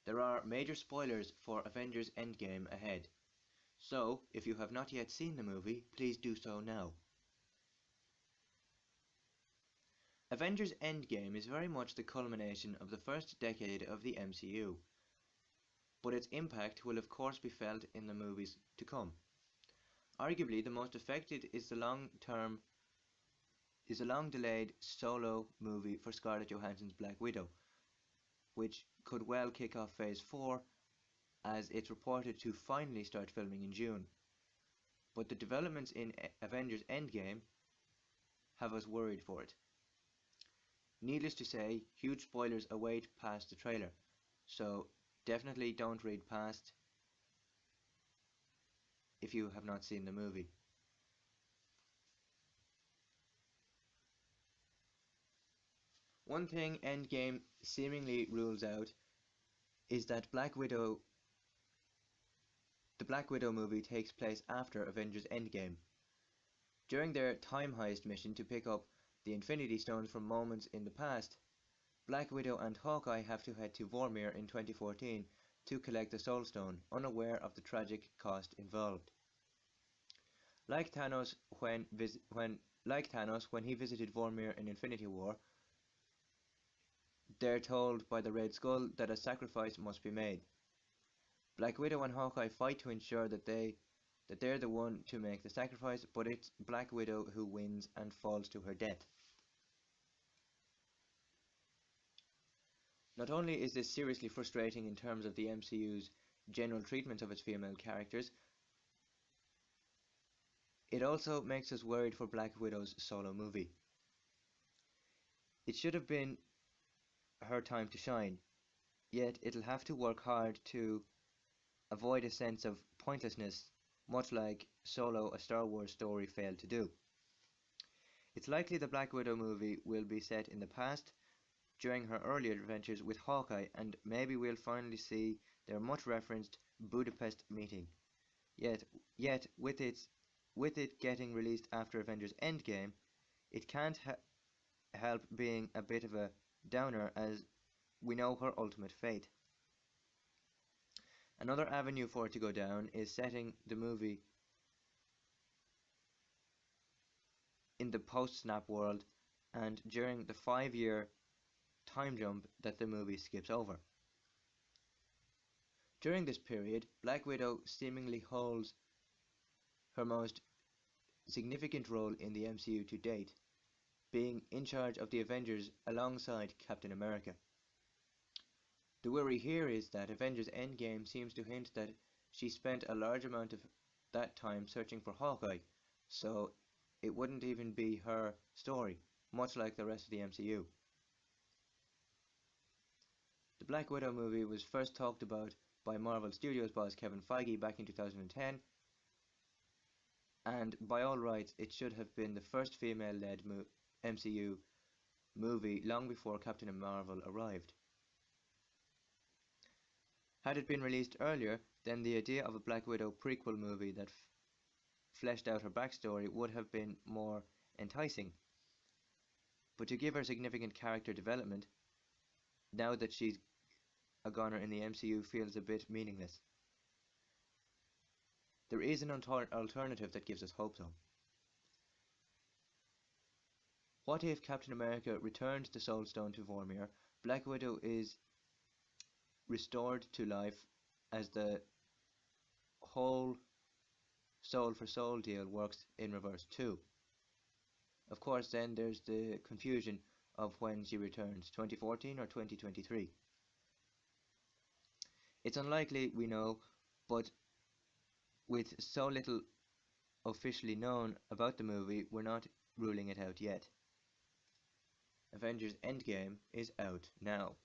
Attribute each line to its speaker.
Speaker 1: There are major spoilers for Avengers Endgame ahead, so if you have not yet seen the movie, please do so now. Avengers Endgame is very much the culmination of the first decade of the MCU, but its impact will of course be felt in the movies to come. Arguably the most affected is the long-delayed solo movie for Scarlett Johansson's Black Widow, which could well kick off Phase 4 as it's reported to finally start filming in June. But the developments in Avengers Endgame have us worried for it. Needless to say, huge spoilers await past the trailer, so definitely don't read past if you have not seen the movie. One thing Endgame seemingly rules out is that the Black Widow movie takes place after Avengers Endgame. During their time heist mission to pick up the Infinity Stones from moments in the past, Black Widow and Hawkeye have to head to Vormir in 2014 to collect the Soul Stone, unaware of the tragic cost involved. Like Thanos when he visited Vormir in Infinity War, they're told by the Red Skull that a sacrifice must be made. Black Widow and Hawkeye fight to ensure that they're the one to make the sacrifice, but it's Black Widow who wins and falls to her death. Not only is this seriously frustrating in terms of the MCU's general treatment of its female characters, it also makes us worried for Black Widow's solo movie. It should have been her time to shine, yet it'll have to work hard to avoid a sense of pointlessness, much like Solo, a Star Wars story, failed to do. It's likely the Black Widow movie will be set in the past, during her earlier adventures with Hawkeye, and maybe we'll finally see their much referenced Budapest meeting. Yet with it getting released after Avengers Endgame, it can't help being a bit of a downer, as we know her ultimate fate. Another avenue for it to go down is setting the movie in the post-snap world and during the 5-year time jump that the movie skips over. During this period, Black Widow seemingly holds her most significant role in the MCU to date, being in charge of the Avengers alongside Captain America. The worry here is that Avengers Endgame seems to hint that she spent a large amount of that time searching for Hawkeye, so it wouldn't even be her story, much like the rest of the MCU. The Black Widow movie was first talked about by Marvel Studios boss Kevin Feige back in 2010, and by all rights it should have been the first female-led MCU movie long before Captain Marvel arrived. Had it been released earlier, then the idea of a Black Widow prequel movie that fleshed out her backstory would have been more enticing. But to give her significant character development, now that she's a goner in the MCU, feels a bit meaningless. There is an alternative that gives us hope though. What if Captain America returned the Soul Stone to Vormir, Black Widow is restored to life, as the whole soul for soul deal works in reverse too. Of course then there's the confusion of when she returns, 2014 or 2023. It's unlikely, we know, but with so little officially known about the movie, we're not ruling it out yet. Avengers Endgame is out now.